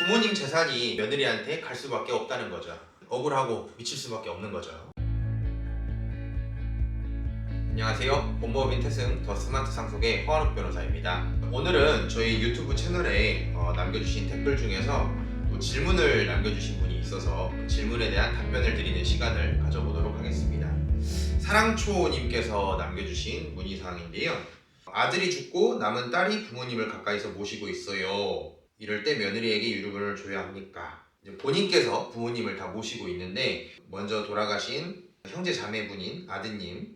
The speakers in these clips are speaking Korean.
부모님 재산이 며느리한테 갈 수밖에 없다는 거죠. 억울하고 미칠 수밖에 없는 거죠. 안녕하세요. 법무법인 태승 더 스마트 상속의 허한욱 변호사입니다. 오늘은 저희 유튜브 채널에 남겨주신 댓글 중에서 또 질문을 남겨주신 분이 있어서 그 질문에 대한 답변을 드리는 시간을 가져보도록 하겠습니다. 사랑초님께서 남겨주신 문의사항인데요. 아들이 죽고 남은 딸이 부모님을 가까이서 모시고 있어요. 이럴 때 며느리에게 유류분을 줘야 합니까? 본인께서 부모님을 다 모시고 있는데 먼저 돌아가신 형제 자매분인 아드님,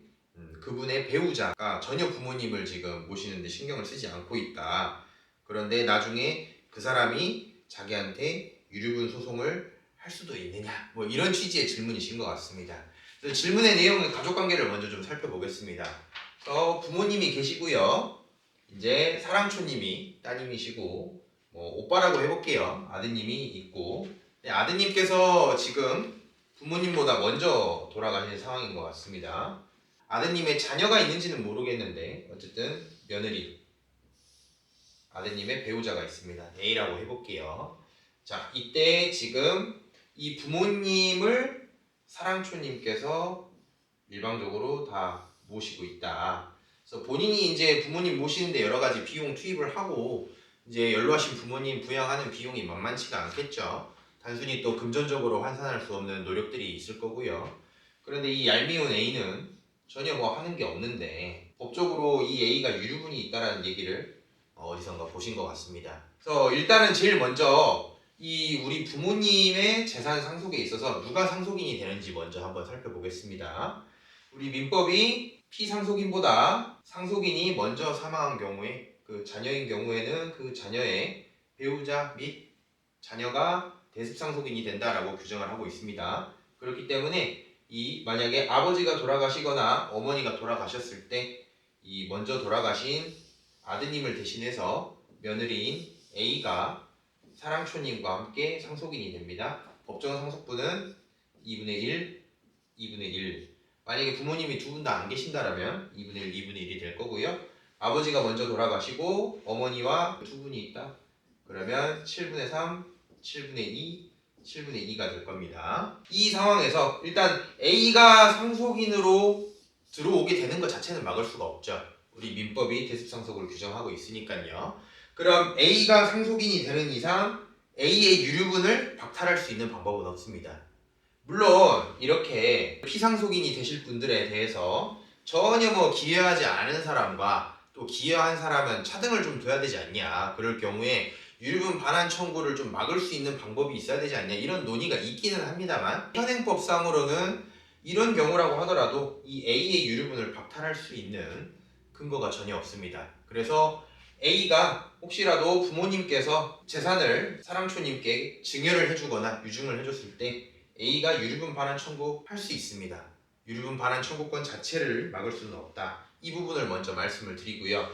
그분의 배우자가 전혀 부모님을 지금 모시는데 신경을 쓰지 않고 있다. 그런데 나중에 그 사람이 자기한테 유류분 소송을 할 수도 있느냐, 뭐 이런 취지의 질문이신 것 같습니다. 그래서 질문의 내용은 가족관계를 먼저 좀 살펴보겠습니다. 부모님이 계시고요. 이제 사랑초님이 따님이시고, 오빠라고 해볼게요. 아드님이 있고, 아드님께서 지금 부모님보다 먼저 돌아가신 상황인 것 같습니다. 아드님의 자녀가 있는지는 모르겠는데 어쨌든 며느리, 아드님의 배우자가 있습니다. A라고 해볼게요. 자, 이때 지금 이 부모님을 사랑초님께서 일방적으로 다 모시고 있다. 그래서 본인이 이제 부모님 모시는데 여러 가지 비용 투입을 하고 이제 연로하신 부모님 부양하는 비용이 만만치가 않겠죠. 단순히 또 금전적으로 환산할 수 없는 노력들이 있을 거고요. 그런데 이 얄미운 A는 전혀 뭐 하는 게 없는데 법적으로 이 A가 유류분이 있다라는 얘기를 어디선가 보신 것 같습니다. 그래서 일단은 제일 먼저 이 우리 부모님의 재산 상속에 있어서 누가 상속인이 되는지 먼저 한번 살펴보겠습니다. 우리 민법이 피상속인보다 상속인이 먼저 사망한 경우에 그 자녀인 경우에는 그 자녀의 배우자 및 자녀가 대습상속인이 된다라고 규정을 하고 있습니다. 그렇기 때문에 이 만약에 아버지가 돌아가시거나 어머니가 돌아가셨을 때 이 먼저 돌아가신 아드님을 대신해서 며느리인 A가 사랑초님과 함께 상속인이 됩니다. 법정 상속분은 2분의 1, 2분의 1. 만약에 부모님이 두 분 다 안 계신다라면 2분의 1, 2분의 1이 될 거고요. 아버지가 먼저 돌아가시고 어머니와 두 분이 있다. 그러면 7분의 3, 7분의 2, 7분의 2가 될 겁니다. 이 상황에서 일단 A가 상속인으로 들어오게 되는 것 자체는 막을 수가 없죠. 우리 민법이 대습상속을 규정하고 있으니까요. 그럼 A가 상속인이 되는 이상 A의 유류분을 박탈할 수 있는 방법은 없습니다. 물론 이렇게 피상속인이 되실 분들에 대해서 전혀 기여하지 않은 사람과 또 기여한 사람은 차등을 좀 둬야 되지 않냐, 그럴 경우에 유류분 반환 청구를 좀 막을 수 있는 방법이 있어야 되지 않냐, 이런 논의가 있기는 합니다만 현행법상으로는 이런 경우라고 하더라도 이 A의 유류분을 박탈할 수 있는 근거가 전혀 없습니다. 그래서 A가 혹시라도 부모님께서 재산을 사랑초님께 증여를 해주거나 유증을 해줬을 때 A가 유류분 반환 청구할 수 있습니다. 유류분 반환 청구권 자체를 막을 수는 없다. 이 부분을 먼저 말씀을 드리고요.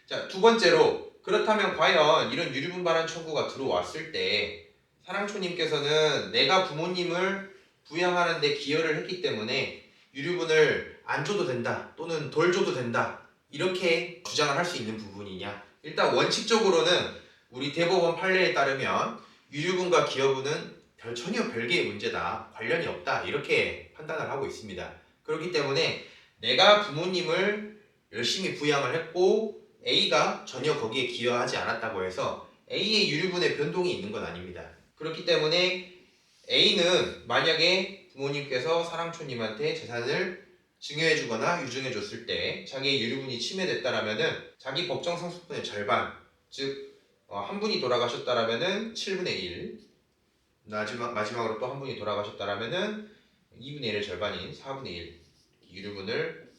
자, 두 번째로, 그렇다면 과연 이런 유류분 반환 청구가 들어왔을 때 사랑초님께서는 내가 부모님을 부양하는 데 기여를 했기 때문에 유류분을 안 줘도 된다 또는 덜 줘도 된다, 이렇게 주장을 할 수 있는 부분이냐? 일단 원칙적으로는 우리 대법원 판례에 따르면 유류분과 기여분은 전혀 별개의 문제다, 관련이 없다, 이렇게 판단을 하고 있습니다. 그렇기 때문에 내가 부모님을 열심히 부양을 했고 A가 전혀 거기에 기여하지 않았다고 해서 A의 유류분의 변동이 있는 건 아닙니다. 그렇기 때문에 A는 만약에 부모님께서 사랑초님한테 재산을 증여해주거나 유증해줬을 때 자기의 유류분이 침해됐다라면은 자기 법정 상속분의 절반, 즉 한 분이 돌아가셨다라면은 7분의 1, 마지막으로 또 한 분이 돌아가셨다라면은 2분의 1의 절반인 4분의 1 유류분을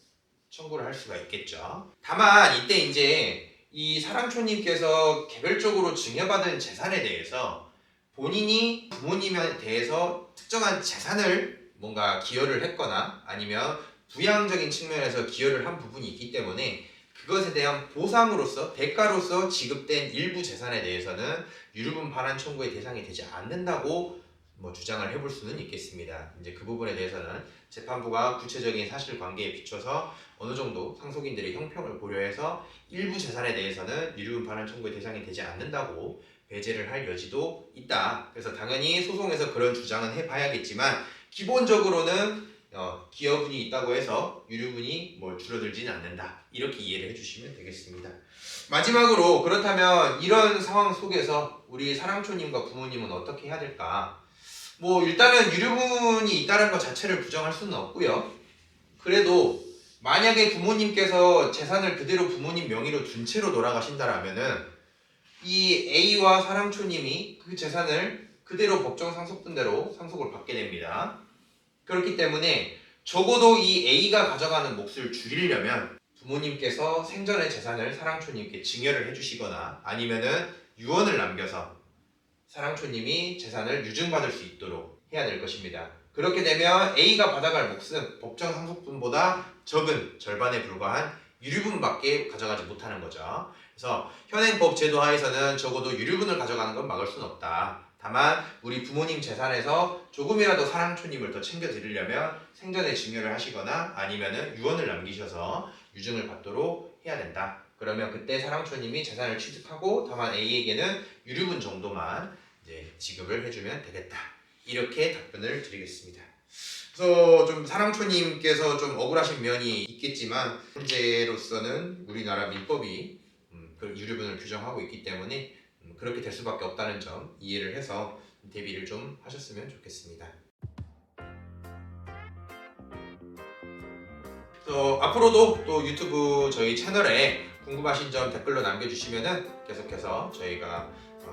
청구를 할 수가 있겠죠. 다만 이때 이제 이 사랑초님께서 개별적으로 증여받은 재산에 대해서 본인이 부모님에 대해서 특정한 재산을 뭔가 기여를 했거나 아니면 부양적인 측면에서 기여를 한 부분이 있기 때문에 그것에 대한 보상으로서, 대가로서 지급된 일부 재산에 대해서는 유류분 반환 청구의 대상이 되지 않는다고 주장을 해볼 수는 있겠습니다. 이제 그 부분에 대해서는 재판부가 구체적인 사실관계에 비춰서 어느 정도 상속인들의 형평을 고려해서 일부 재산에 대해서는 유류분 반환 청구의 대상이 되지 않는다고 배제를 할 여지도 있다. 그래서 당연히 소송에서 그런 주장은 해봐야겠지만 기본적으로는 기여분이 있다고 해서 유류분이 뭐 줄어들지는 않는다. 이렇게 이해를 해주시면 되겠습니다. 마지막으로 그렇다면 이런 상황 속에서 우리 사랑초님과 부모님은 어떻게 해야 될까? 뭐 일단은 유류분이 있다는 것 자체를 부정할 수는 없고요. 그래도 만약에 부모님께서 재산을 그대로 부모님 명의로 둔 채로 돌아가신다라면은 이 A와 사랑초님이 그 재산을 그대로 법정 상속분대로 상속을 받게 됩니다. 그렇기 때문에 적어도 이 A가 가져가는 몫을 줄이려면 부모님께서 생전의 재산을 사랑초님께 증여를 해주시거나 아니면은 유언을 남겨서 사랑초님이 재산을 유증받을 수 있도록 해야 될 것입니다. 그렇게 되면 A가 받아갈 몫은 법정 상속분보다 적은 절반에 불과한 유류분밖에 가져가지 못하는 거죠. 그래서 현행 법 제도 하에서는 적어도 유류분을 가져가는 건 막을 수는 없다. 다만 우리 부모님 재산에서 조금이라도 사랑초님을 더 챙겨드리려면 생전에 증여를 하시거나 아니면은 유언을 남기셔서 유증을 받도록 해야 된다. 그러면 그때 사랑초님이 재산을 취득하고 다만 A에게는 유류분 정도만 이제 지급을 해주면 되겠다. 이렇게 답변을 드리겠습니다. 그래서 좀 사랑초님께서 좀 억울하신 면이 있겠지만 현재로서는 우리나라 민법이 그 유류분을 규정하고 있기 때문에 그렇게 될 수밖에 없다는 점 이해를 해서 대비를 좀 하셨으면 좋겠습니다. 그래서 앞으로도 또 유튜브 저희 채널에 궁금하신 점 댓글로 남겨주시면은 계속해서 저희가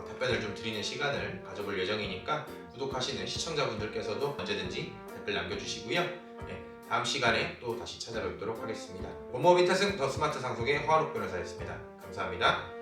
답변을 좀 드리는 시간을 가져볼 예정이니까 구독하시는 시청자분들께서도 언제든지 댓글 남겨주시고요. 네, 다음 시간에 또 다시 찾아뵙도록 하겠습니다. 원모업 인타승 더 스마트 상속의 허한옥 변호사였습니다. 감사합니다.